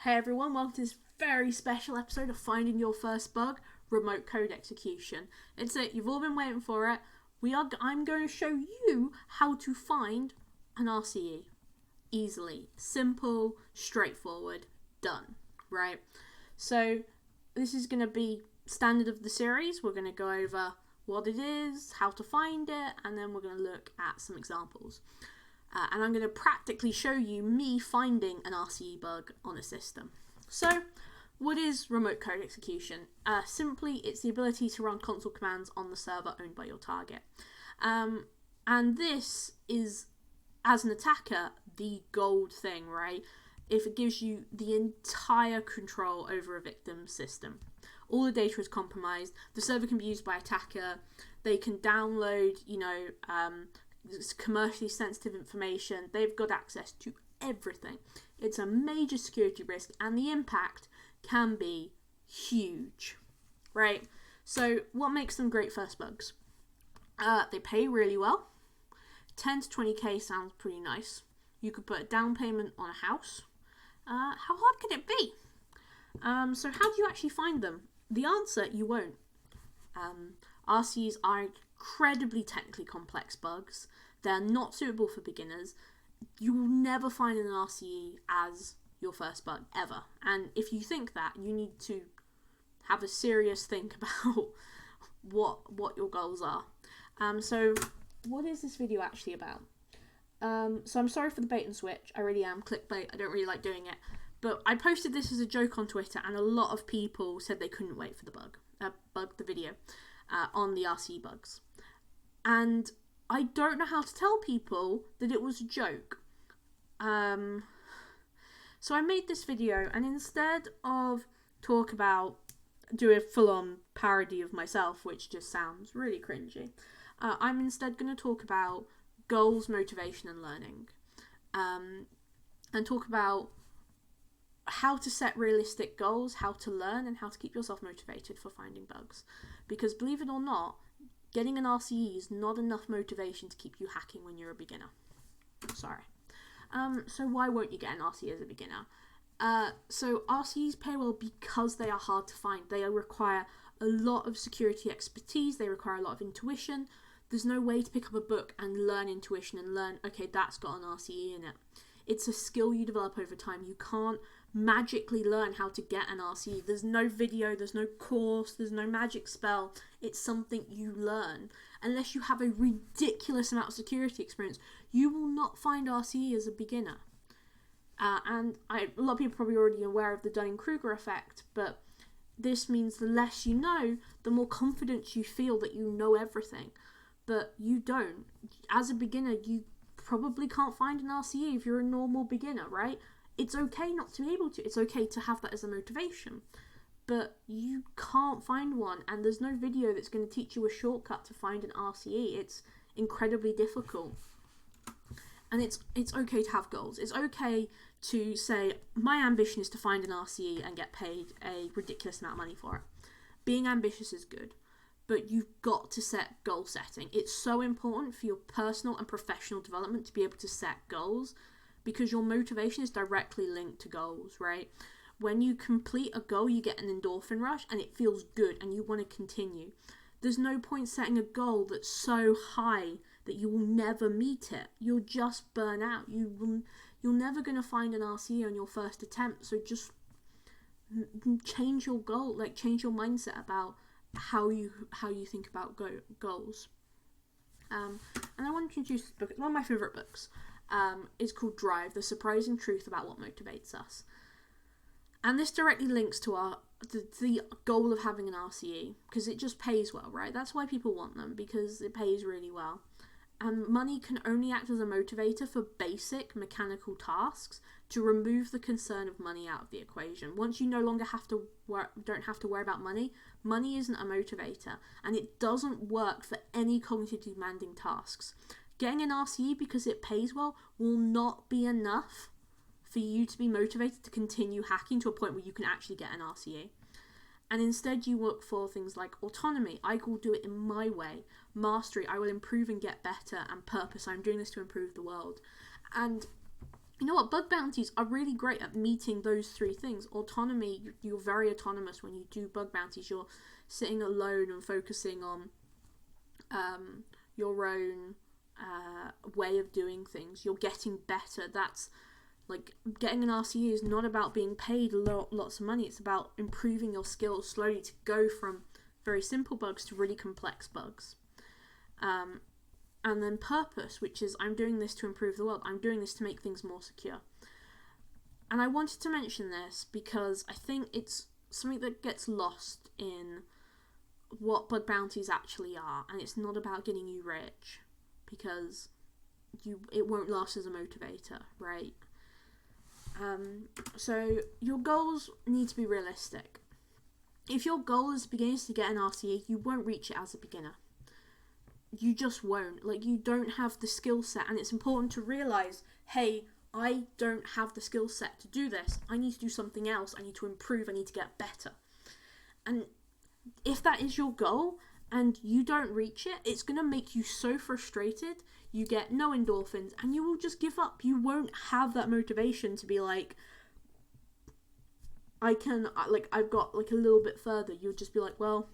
Hey everyone, welcome to this very special episode of Finding Your First Bug, Remote Code Execution. It's it, you've all been waiting for it. I'm going to show you how to find an RCE. Easily. Simple, straightforward, done. Right? So, this is going to be standard of the series. We're going to go over what it is, how to find it, and then we're going to look at some examples. And I'm going to practically show you me finding an RCE bug on a system. So, what is remote code execution? Simply, it's the ability to run console commands on the server owned by your target. And this is, as an attacker, the gold thing, right? If it gives you the entire control over a victim's system. All the data is compromised. The server can be used by attacker. They can download, commercially sensitive information. They've got access to everything. It's a major security risk, and the impact can be huge, right? So what makes them great first bugs? They pay really well. 10 to 20k sounds pretty nice. You could put a down payment on a house. How hard could it be? So how do you actually find them? The answer, you won't. RCEs are incredibly technically complex bugs. They're not suitable for beginners. You will never find an RCE as your first bug, ever. And if you think that, you need to have a serious think about what your goals are. So what is this video actually about? So I'm sorry for the bait and switch. I really am. Clickbait. I don't really like doing it. But I posted this as a joke on Twitter, and a lot of people said they couldn't wait for the video on the RCE bugs. And I don't know how to tell people that it was a joke. So I made this video, and instead of do a full-on parody of myself, which just sounds really cringy, I'm instead going to talk about goals, motivation, and learning. And talk about how to set realistic goals, how to learn, and how to keep yourself motivated for finding bugs. Because believe it or not, getting an RCE is not enough motivation to keep you hacking when you're a beginner. Sorry. So why won't you get an RCE as a beginner? So RCEs pay well because they are hard to find. They require a lot of security expertise. They require a lot of intuition. There's no way to pick up a book and learn intuition and learn, okay, that's got an RCE in it. It's a skill you develop over time. You can't magically learn how to get an RCE. There's no video, there's no course, there's no magic spell. It's something you learn. Unless you have a ridiculous amount of security experience, you will not find RCE as a beginner. And a lot of people are probably already aware of the Dunning-Kruger effect, but this means the less you know, the more confident you feel that you know everything. But you don't. As a beginner, you probably can't find an RCE if you're a normal beginner, right? It's okay not to be able to. It's okay to have that as a motivation. But you can't find one, and there's no video that's going to teach you a shortcut to find an RCE. It's incredibly difficult. And it's okay to have goals. It's okay to say, my ambition is to find an RCE and get paid a ridiculous amount of money for it. Being ambitious is good, but you've got to set goal setting. It's so important for your personal and professional development to be able to set goals, because your motivation is directly linked to goals, right? When you complete a goal, you get an endorphin rush and it feels good and you want to continue. There's no point setting a goal that's so high that you will never meet it. You'll just burn out. You're never going to find an RCE on your first attempt. So just change your goal, change your mindset about how you think about goals. And I want to introduce this book. It's one of my favourite books. It's called Drive: The Surprising Truth About What Motivates Us. And this directly links to the goal of having an RCE, because it just pays well, right? That's why people want them, because it pays really well. And money can only act as a motivator for basic mechanical tasks to remove the concern of money out of the equation. Once you no longer don't have to worry about money, money isn't a motivator, and it doesn't work for any cognitively demanding tasks. Getting an RCE because it pays well will not be enough for you to be motivated to continue hacking to a point where you can actually get an RCE. And instead you look for things like autonomy. I will do it in my way. Mastery. I will improve and get better. And purpose. I'm doing this to improve the world. And you know what, bug bounties are really great at meeting those three things. Autonomy, you're very autonomous when you do bug bounties. You're sitting alone and focusing on your own way of doing things. You're getting better. That's like, getting an RCE is not about being paid lots of money. It's about improving your skills slowly to go from very simple bugs to really complex bugs. And then purpose, which is, I'm doing this to improve the world. I'm doing this to make things more secure. And I wanted to mention this because I think it's something that gets lost in what bug bounties actually are. And it's not about getting you rich, because it won't last as a motivator, right? So your goals need to be realistic. If your goal is to get an RCE, you won't reach it as a beginner. You just won't. Like, you don't have the skill set, and it's important to realize, hey, I don't have the skill set to do this. I need to do something else. I need to improve. I need to get better. And if that is your goal and you don't reach it, it's going to make you so frustrated. You get no endorphins and you will just give up. You won't have that motivation to be like, I've got like a little bit further. You'll just be like, well,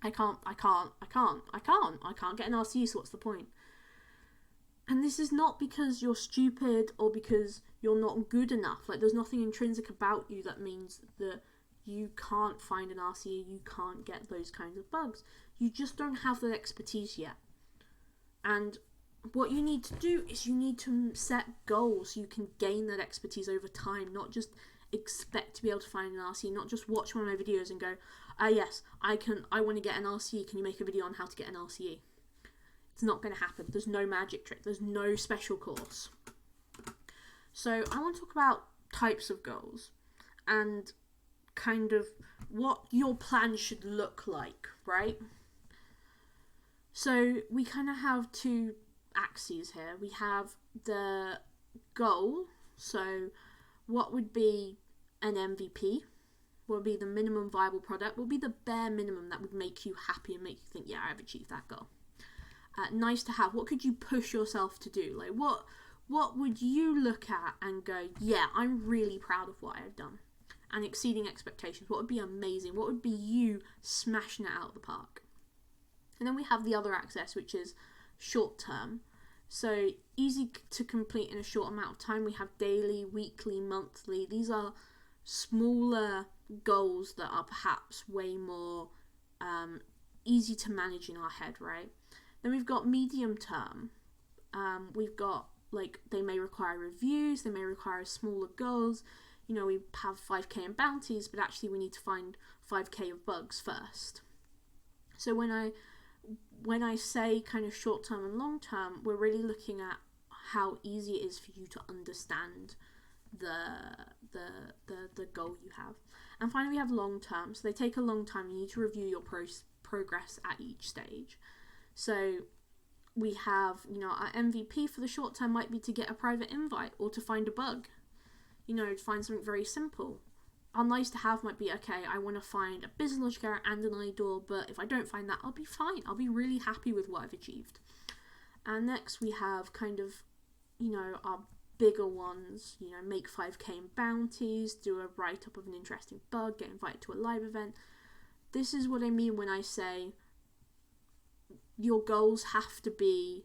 I can't get an RCE, so what's the point? And this is not because you're stupid or because you're not good enough. Like, there's nothing intrinsic about you that means that you can't find an RCE, you can't get those kinds of bugs. You just don't have that expertise yet. And what you need to do is you need to set goals so you can gain that expertise over time, not just expect to be able to find an RCE, not just watch one of my videos and go, yes, I want to get an RCE, can you make a video on how to get an RCE? It's not going to happen. There's no magic trick. There's no special course. So I want to talk about types of goals and kind of what your plan should look like, right? So we kind of have two axes here. We have the goal. So what would be an MVP? What would be the minimum viable product? What would be the bare minimum that would make you happy and make you think, yeah, I've achieved that goal? Nice to have. What could you push yourself to do? Like, what would you look at and go, yeah, I'm really proud of what I've done? And exceeding expectations. What would be amazing? What would be you smashing it out of the park? And then we have the other axis, which is short term. So easy to complete in a short amount of time. We have daily, weekly, monthly. These are smaller goals that are perhaps way more easy to manage in our head, right? Then we've got medium term. We've got, like, they may require reviews, they may require smaller goals. You know, we have 5k in bounties, but actually we need to find 5k of bugs first. So when I say kind of short term and long term, we're really looking at how easy it is for you to understand the goal you have. And finally, we have long term. So they take a long time. You need to review your progress at each stage. So we have, you know, our MVP for the short term might be to get a private invite or to find a bug. You know, to find something very simple. Our nice to have might be, okay, I want to find a business logic error and an idle, but if I don't find that, I'll be fine. I'll be really happy with what I've achieved. And next we have kind of, you know, our bigger ones, you know, make 5k in bounties, do a write-up of an interesting bug, get invited to a live event. This is what I mean when I say your goals have to be,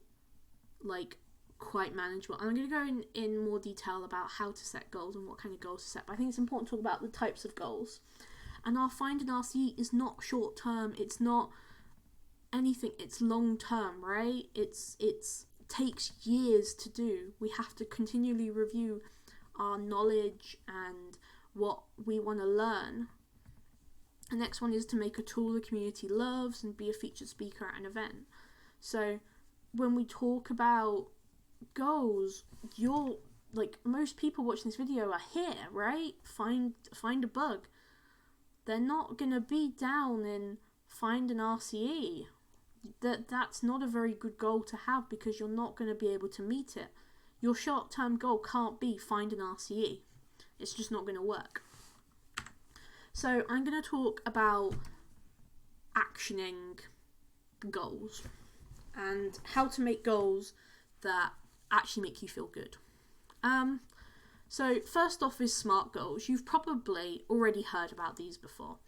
like, quite manageable. I'm going to go in more detail about how to set goals and what kind of goals to set, but I think it's important to talk about the types of goals. And our find an RCE is not short term, it's not anything, it's long term, right? It's takes years to do. We have to continually review our knowledge and what we want to learn. The next one is to make a tool the community loves and be a featured speaker at an event. So when we talk about goals, you're like, most people watching this video are here, right? Find a bug. They're not gonna be down in find an RCE. That's not a very good goal to have, because you're not going to be able to meet it. Your short-term goal can't be find an RCE. It's just not going to work. So I'm going to talk about actioning goals and how to make goals that actually make you feel good. So first off is SMART goals. You've probably already heard about these before.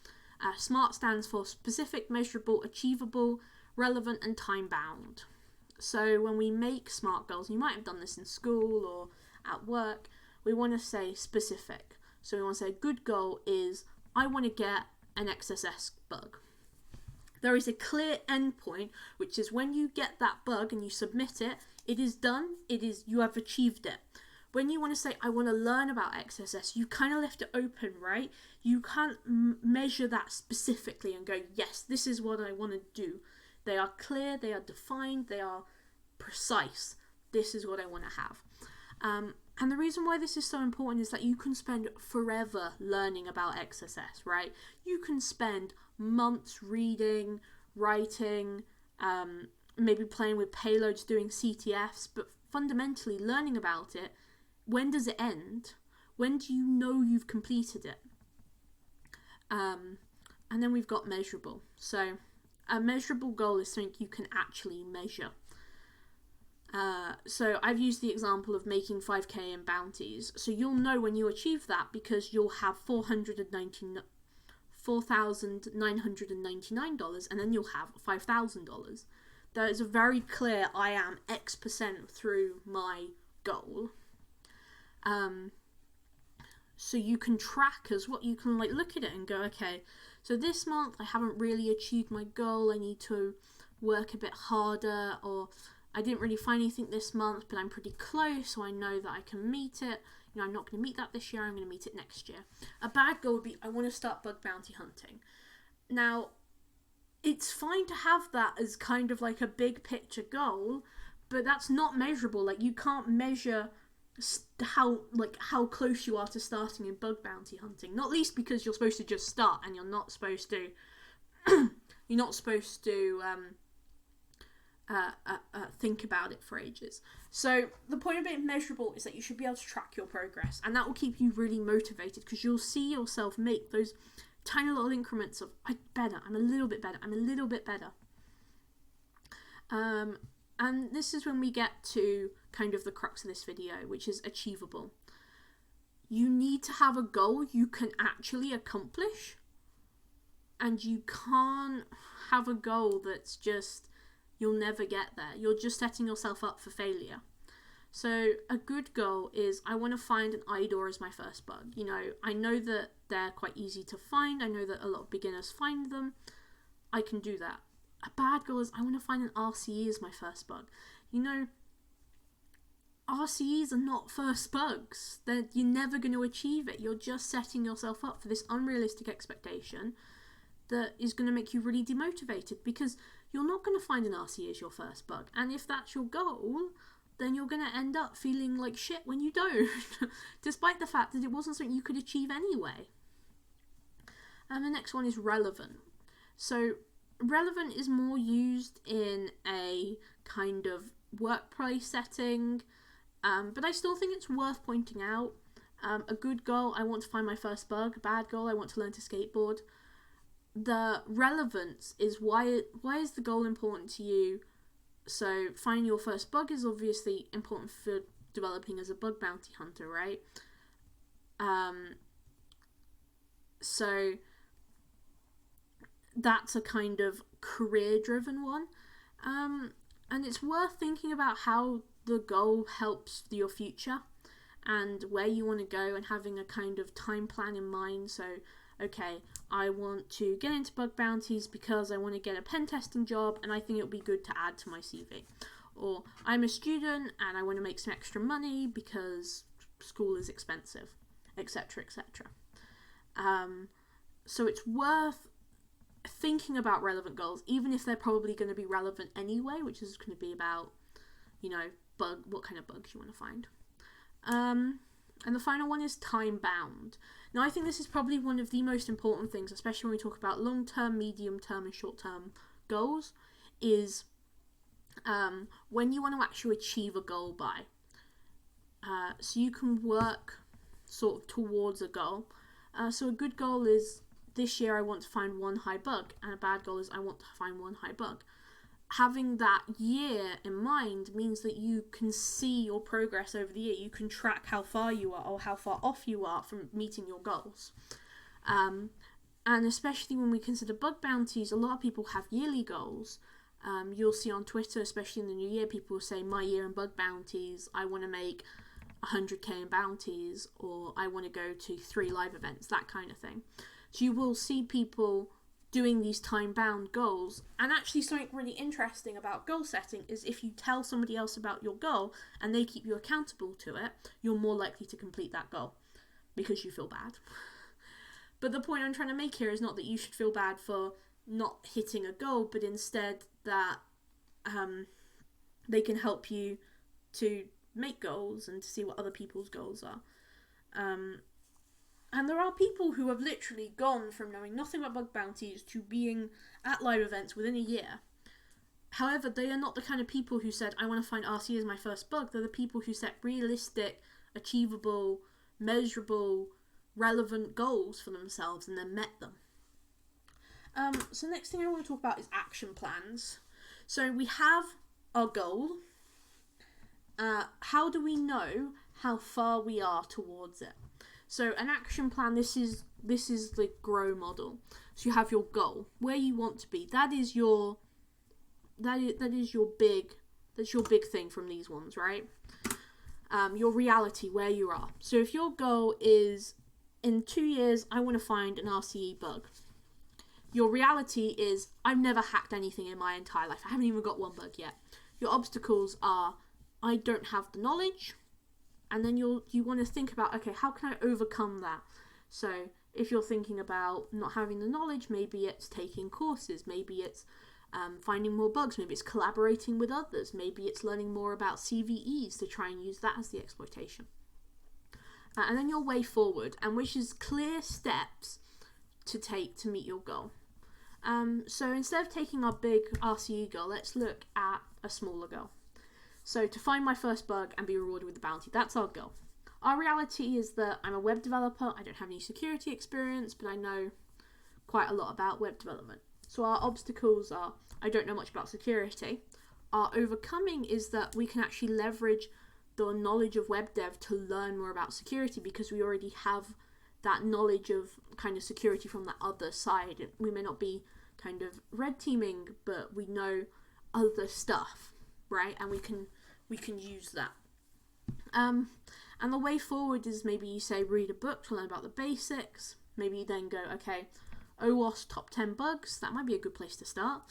SMART stands for specific, measurable, achievable, relevant, and time-bound. So when we make SMART goals, you might have done this in school or at work, we want to say specific. So we want to say a good goal is, I want to get an XSS bug. There is a clear endpoint, which is when you get that bug and you submit it, it is done, you have achieved it. When you want to say, I want to learn about XSS, you kind of left it open, right? You can't measure that specifically and go, yes, this is what I want to do. They are clear, they are defined, they are precise. This is what I want to have. And the reason why this is so important is that you can spend forever learning about XSS, right? You can spend months reading, writing, maybe playing with payloads, doing CTFs, but fundamentally learning about it. When does it end? When do you know you've completed it? And then we've got measurable. So a measurable goal is something you can actually measure. So I've used the example of making 5k in bounties. So you'll know when you achieve that because you'll have $4,999 and then you'll have $5,000. That is a very clear, I am X% through my goal. So you can track as what you can look at it and go, okay, so this month I haven't really achieved my goal, I need to work a bit harder, or I didn't really find anything this month, but I'm pretty close, so I know that I can meet it. I'm not going to meet that this year, I'm going to meet it next year. A bad goal would be, I want to start bug bounty hunting. Now, it's fine to have that as kind of like a big picture goal, but that's not measurable. You can't measure how close you are to starting in bug bounty hunting. Not least because you're supposed to just start, and you're not supposed to think about it for ages. So the point of being measurable is that you should be able to track your progress, and that will keep you really motivated because you'll see yourself make those tiny little increments of, I'm a little bit better. And this is when we get to kind of the crux of this video, which is achievable. You need to have a goal you can actually accomplish, and you can't have a goal that's just, you'll never get there. You're just setting yourself up for failure. So a good goal is, I want to find an IDOR as my first bug. I know that they're quite easy to find. I know that a lot of beginners find them. I can do that. A bad goal is, I want to find an RCE as my first bug. RCEs are not first bugs. You're never going to achieve it. You're just setting yourself up for this unrealistic expectation that is going to make you really demotivated, because you're not going to find an RCE as your first bug. And if that's your goal, then you're going to end up feeling like shit when you don't, despite the fact that it wasn't something you could achieve anyway. And the next one is relevant. So relevant is more used in a kind of workplace setting, but I still think it's worth pointing out. A good goal, I want to find my first bug. A bad goal, I want to learn to skateboard. The relevance is why is the goal important to you? So finding your first bug is obviously important for developing as a bug bounty hunter, right? So that's a kind of career-driven one. And it's worth thinking about how the goal helps your future and where you want to go, and having a kind of time plan in mind. So, okay, I want to get into bug bounties because I want to get a pen testing job and I think it would be good to add to my CV. Or I'm a student and I want to make some extra money because school is expensive, etc., etc. So it's worth thinking about relevant goals, even if they're probably going to be relevant anyway, which is going to be about, what kind of bugs you want to find. And the final one is time bound. Now, I think this is probably one of the most important things, especially when we talk about long-term, medium-term, and short-term goals, is when you want to actually achieve a goal by. So you can work sort of towards a goal. So a good goal is, this year I want to find one high bug, and a bad goal is, I want to find one high bug. having that year in mind means that you can see your progress over the year. You can track how far you are or how far off you are from meeting your goals. And especially when we consider bug bounties, a lot of people have yearly goals. You'll see on Twitter, especially in the new year, people say, my year in bug bounties, I want to make 100k in bounties, or I want to go to 3 live events, that kind of thing. So you will see people doing these time-bound goals. And actually something really interesting about goal setting is if you tell somebody else about your goal and they keep you accountable to it, you're more likely to complete that goal because you feel bad. But the point I'm trying to make here is not that you should feel bad for not hitting a goal, but instead that they can help you to make goals and to see what other people's goals are. And there are people who have literally gone from knowing nothing about bug bounties to being at live events within a year. However, they are not the kind of people who said, I want to find RCE as my first bug. They're the people who set realistic, achievable, measurable, relevant goals for themselves and then met them. So next thing I want to talk about is action plans. So we have our goal. How do we know how far we are towards it? So an action plan, this is the GROW model. So you have your goal, where you want to be. That is your big thing from these ones, right? Your reality, where you are. So if your goal is, in 2 years, I want to find an RCE bug. Your reality is, I've never hacked anything in my entire life. I haven't even got one bug yet. Your obstacles are, I don't have the knowledge. And then you want to think about, okay, how can I overcome that? So if you're thinking about not having the knowledge, maybe it's taking courses, maybe it's finding more bugs, maybe it's collaborating with others, maybe it's learning more about CVEs to try and use that as the exploitation. And then your way forward, and which is clear steps to take to meet your goal. So instead of taking our big RCE goal, let's look at a smaller goal. So to find my first bug and be rewarded with the bounty, that's our goal. Our reality is that I'm a web developer, I don't have any security experience, but I know quite a lot about web development. So our obstacles are, I don't know much about security. Our overcoming is that we can actually leverage the knowledge of web dev to learn more about security because we already have that knowledge of kind of security from that other side. We may not be kind of red teaming, but we know other stuff. Right, and we can use that. And the way forward is maybe you say read a book to learn about the basics. Maybe you then go, okay, OWASP top 10 bugs. That might be a good place to start.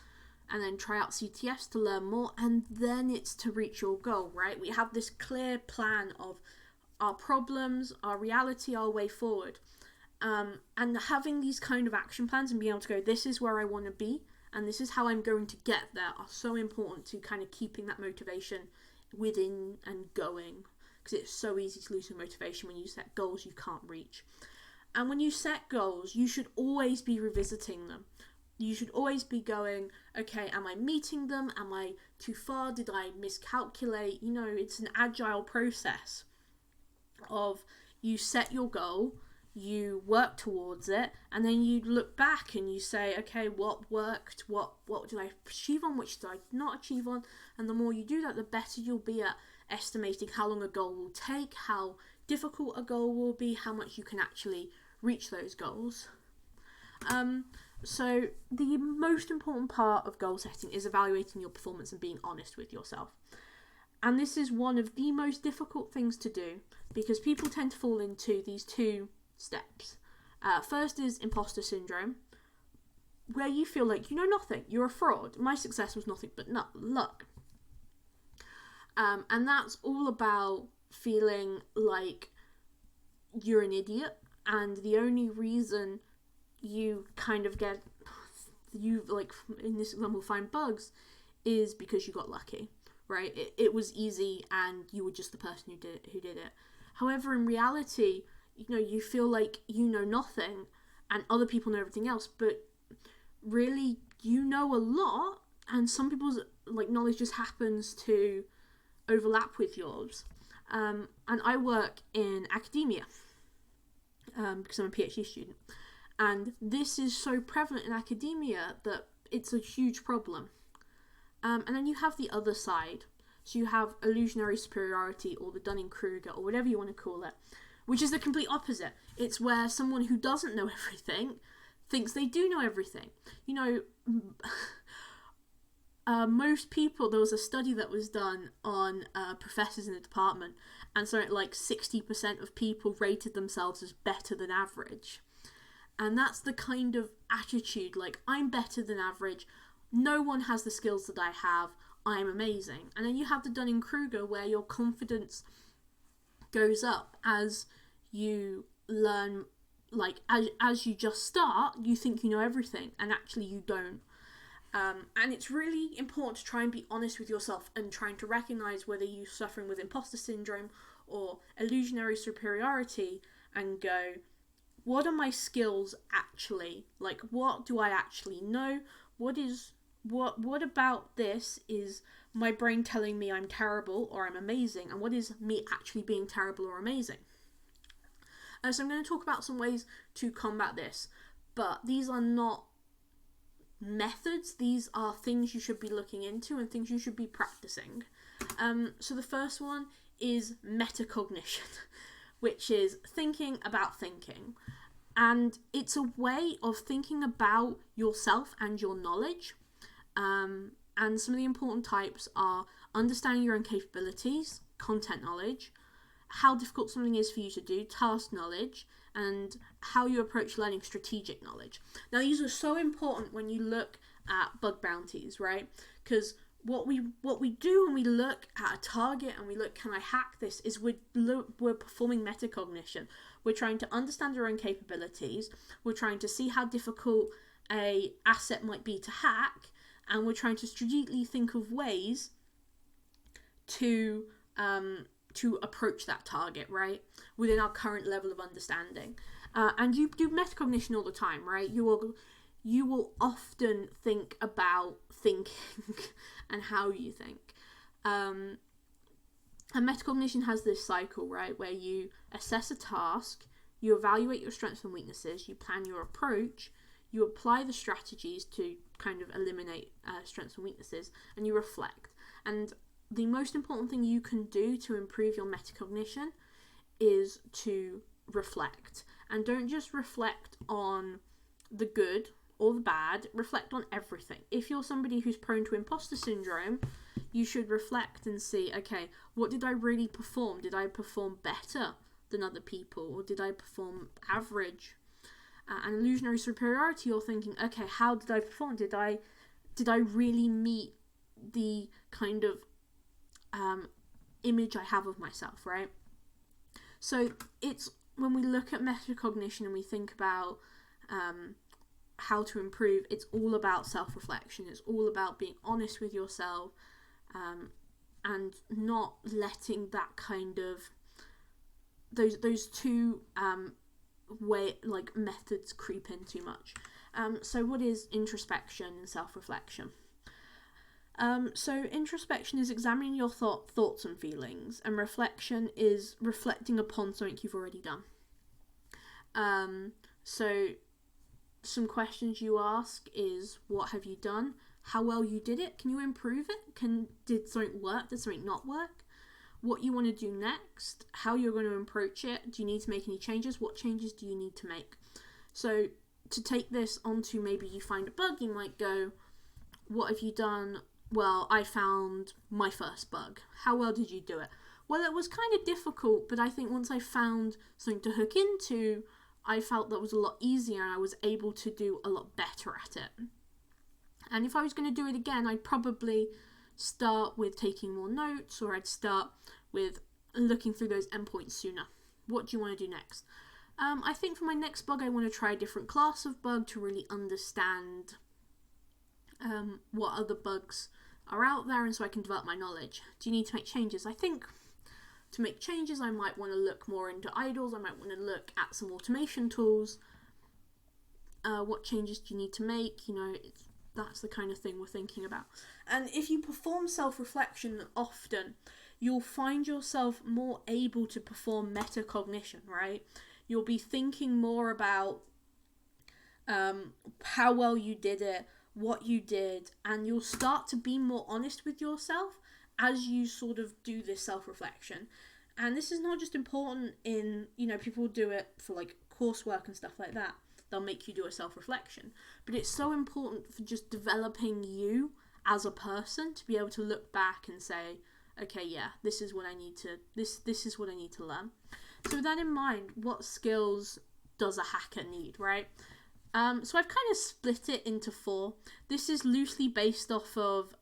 And then try out CTFs to learn more. And then it's to reach your goal, right? We have this clear plan of our problems, our reality, our way forward. And having these kind of action plans and being able to go, this is where I want to be. And this is how I'm going to get there are so important to kind of keeping that motivation within and going. Because it's so easy to lose your motivation when you set goals you can't reach. And when you set goals, you should always be revisiting them. You should always be going, okay, am I meeting them? Am I too far? Did I miscalculate? You know, it's an agile process of you set your goal, you work towards it, and then you look back and you say, okay, what worked, what did I achieve on, which did I not achieve on, and the more you do that, the better you'll be at estimating how long a goal will take, how difficult a goal will be, how much you can actually reach those goals. So the most important part of goal setting is evaluating your performance and being honest with yourself. And this is one of the most difficult things to do because people tend to fall into these two steps. First is imposter syndrome, where you feel like you know nothing, you're a fraud. My success was nothing but luck. And that's all about feeling like you're an idiot, and the only reason you kind of in this example find bugs is because you got lucky, right? It was easy and you were just the person who did it. However, in reality, you know, you feel like you know nothing and other people know everything else, but really you know a lot, and some people's knowledge just happens to overlap with yours. And I work in academia because I'm a PhD student, and this is so prevalent in academia that it's a huge problem. And then you have the other side. So you have illusionary superiority, or the Dunning-Kruger, or whatever you want to call it, which is the complete opposite. It's where someone who doesn't know everything thinks they do know everything. You know, most people, there was a study that was done on professors in the department, and so like 60% of people rated themselves as better than average. And that's the kind of attitude, like, I'm better than average, no one has the skills that I have, I'm amazing. And then you have the Dunning-Kruger, where your confidence goes up as you learn, like, as you just start, you think you know everything, and actually you don't. And it's really important to try and be honest with yourself and trying to recognize whether you're suffering with imposter syndrome or illusionary superiority, and go, what are my skills actually? Like, what do I actually know? What about this is my brain telling me I'm terrible or I'm amazing, and what is me actually being terrible or amazing? So I'm going to talk about some ways to combat this, but these are not methods, these are things you should be looking into and things you should be practicing. So the first one is metacognition, which is thinking about thinking. And it's a way of thinking about yourself and your knowledge. And some of the important types are understanding your own capabilities, content knowledge, how difficult something is for you to do, task knowledge, and how you approach learning, strategic knowledge. Now, these are so important when you look at bug bounties, right? Because what we do when we look at a target and we look, can I hack this, is we're performing metacognition. We're trying to understand our own capabilities. We're trying to see how difficult a asset might be to hack, and we're trying to strategically think of ways to approach that target, right, within our current level of understanding. And you do metacognition all the time, right? You will often think about thinking and how you think. And metacognition has this cycle, right, where you assess a task, you evaluate your strengths and weaknesses, you plan your approach, you apply the strategies to kind of eliminate strengths and weaknesses, and you reflect. And the most important thing you can do to improve your metacognition is to reflect. And don't just reflect on the good or the bad, reflect on everything. If you're somebody who's prone to imposter syndrome, you should reflect and see, okay, what did I really perform? Did I perform better than other people, or did I perform average? And illusionary superiority, you're thinking, okay, how did I perform? Did I really meet the kind of image I have of myself, right? So it's when we look at metacognition and we think about how to improve, it's all about self-reflection. It's all about being honest with yourself, and not letting that kind of those two methods creep in too much. So what is introspection and self-reflection? So introspection is examining your thoughts and feelings, and reflection is reflecting upon something you've already done. So some questions you ask is, what have you done? How well you did it? Can you improve it? Did something work? Did something not work? What you want to do next? How you're going to approach it? Do you need to make any changes? What changes do you need to make? So to take this onto, maybe you find a bug, you might go, what have you done? Well, I found my first bug. How well did you do it? Well, it was kind of difficult, but I think once I found something to hook into, I felt that was a lot easier and I was able to do a lot better at it. And if I was going to do it again, I'd probably start with taking more notes, or I'd start with looking through those endpoints sooner. What do you want to do next? I think for my next bug, I want to try a different class of bug to really understand what other bugs are out there, and so I can develop my knowledge. Do you need to make changes? I think to make changes, I might want to look more into idols. I might want to look at some automation tools. What changes do you need to make? You know, that's the kind of thing we're thinking about. And if you perform self-reflection often, you'll find yourself more able to perform metacognition, right? You'll be thinking more about how well you did it, what you did, and you'll start to be more honest with yourself as you sort of do this self-reflection. And this is not just important in, people do it for like coursework and stuff like that. They'll make you do a self-reflection. But it's so important for just developing you as a person to be able to look back and say, okay, yeah, this is what I need to learn. So with that in mind, what skills does a hacker need, right? So I've kind of split it into 4. This is loosely based off of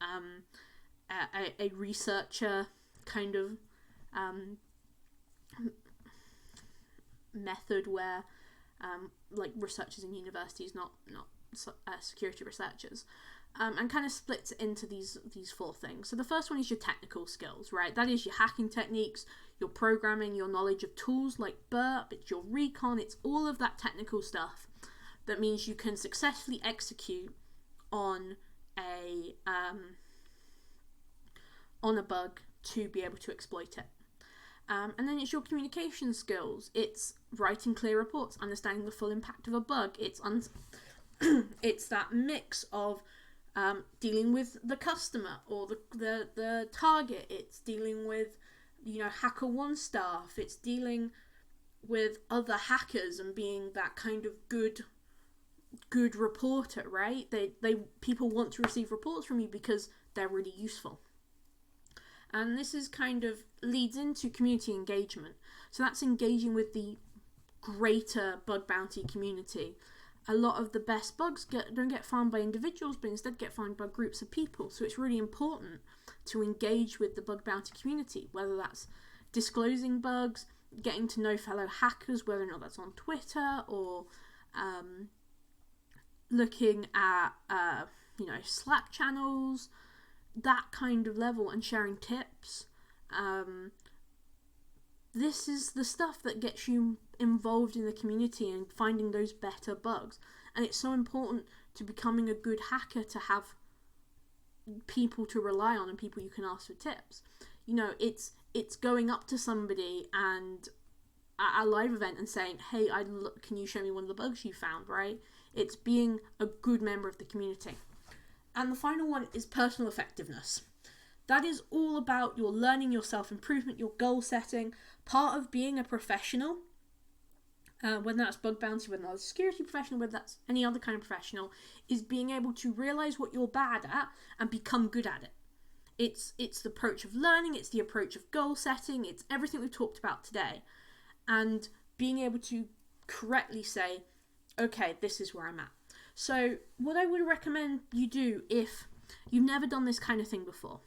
a researcher kind of method where like researchers in universities, not security researchers, and kind of splits it into these 4 things. So the first one is your technical skills, right? That is your hacking techniques, your programming, your knowledge of tools like Burp, it's your recon, it's all of that technical stuff that means you can successfully execute on a bug to be able to exploit it. And then it's your communication skills. It's writing clear reports, understanding the full impact of a bug. It's it's that mix of dealing with the customer or the target. It's dealing with HackerOne staff. It's dealing with other hackers and being that kind of good reporter, right? People want to receive reports from you because they're really useful. And this is kind of leads into community engagement. So that's engaging with the greater bug bounty community. A lot of the best bugs don't get found by individuals, but instead get found by groups of people. So it's really important to engage with the bug bounty community, whether that's disclosing bugs, getting to know fellow hackers, whether or not that's on Twitter, or looking at Slack channels, that kind of level, and sharing tips. This is the stuff that gets you involved in the community and finding those better bugs. And it's so important to becoming a good hacker to have people to rely on and people you can ask for tips. It's going up to somebody and at a live event and saying, hey, can you show me one of the bugs you found, right? It's being a good member of the community. And the final one is personal effectiveness. That is all about your learning, your self-improvement, your goal setting. Part of being a professional, whether that's bug bounty, whether that's a security professional, whether that's any other kind of professional, is being able to realize what you're bad at and become good at it. It's the approach of learning, it's the approach of goal setting, it's everything we've talked about today. And being able to correctly say, okay, this is where I'm at. So what I would recommend you do if you've never done this kind of thing before,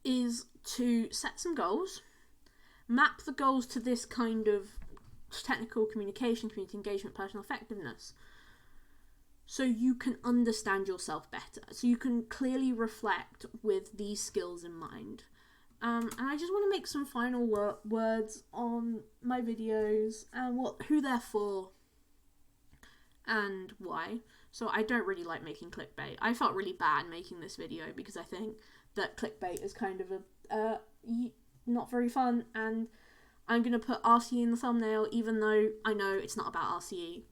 is to set some goals, map the goals to this kind of technical communication, community engagement, personal effectiveness, so you can understand yourself better, so you can clearly reflect with these skills in mind. And I just want to make some final words on my videos and who they're for and why. So I don't really like making clickbait. I felt really bad making this video because I think that clickbait is kind of not very fun, and I'm going to put RCE in the thumbnail even though I know it's not about RCE.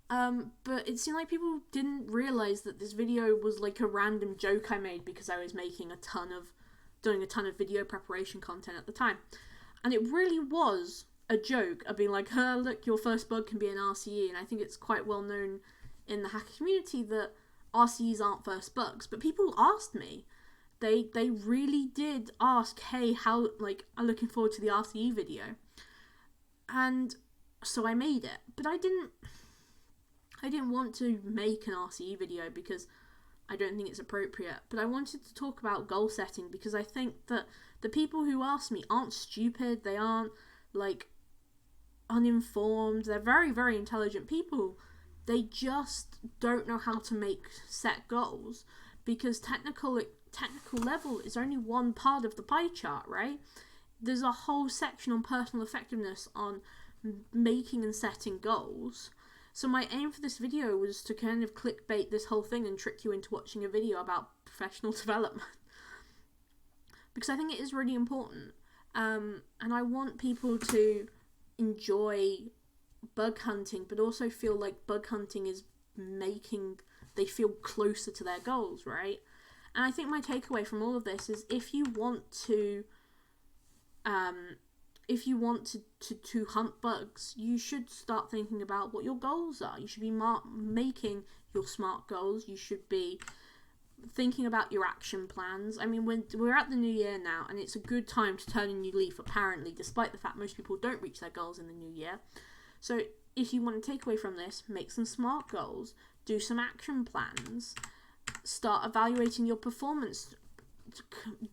But it seemed like people didn't realise that this video was like a random joke I made because I was doing a ton of video preparation content at the time. And it really was a joke of being like, look, your first bug can be an RCE. And I think it's quite well known in the hacker community that RCEs aren't first bugs. But people asked me. They really did ask, hey, how, I'm looking forward to the RCE video. And so I made it. But I didn't want to make an RCE video because I don't think it's appropriate, but I wanted to talk about goal setting because I think that the people who ask me aren't stupid, they aren't uninformed, they're very, very intelligent people. They just don't know how to set goals because technical level is only one part of the pie chart, right? There's a whole section on personal effectiveness on making and setting goals. So my aim for this video was to kind of clickbait this whole thing and trick you into watching a video about professional development. Because I think it is really important. And I want people to enjoy bug hunting, but also feel like bug hunting is making they feel closer to their goals, right? And I think my takeaway from all of this is if you want to hunt bugs, you should start thinking about what your goals are. You should be making your SMART goals. You should be thinking about your action plans. I mean, when we're at the new year now, and it's a good time to turn a new leaf, apparently, despite the fact most people don't reach their goals in the new year. So if you want to take away from this, make some SMART goals, do some action plans, start evaluating your performance,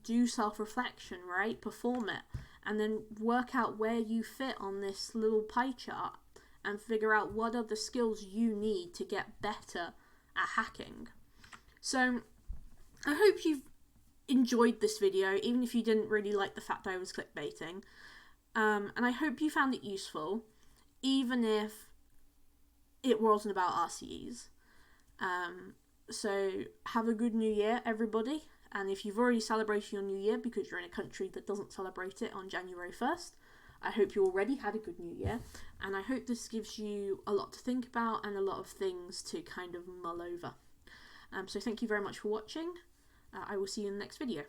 do self-reflection, right? Perform it, and then work out where you fit on this little pie chart and figure out what are the skills you need to get better at hacking. So I hope you've enjoyed this video, even if you didn't really like the fact I was clickbaiting. And I hope you found it useful, even if it wasn't about RCEs. So have a good new year, everybody. And if you've already celebrated your new year because you're in a country that doesn't celebrate it on January 1st, I hope you already had a good new year. And I hope this gives you a lot to think about and a lot of things to kind of mull over. So thank you very much for watching. I will see you in the next video.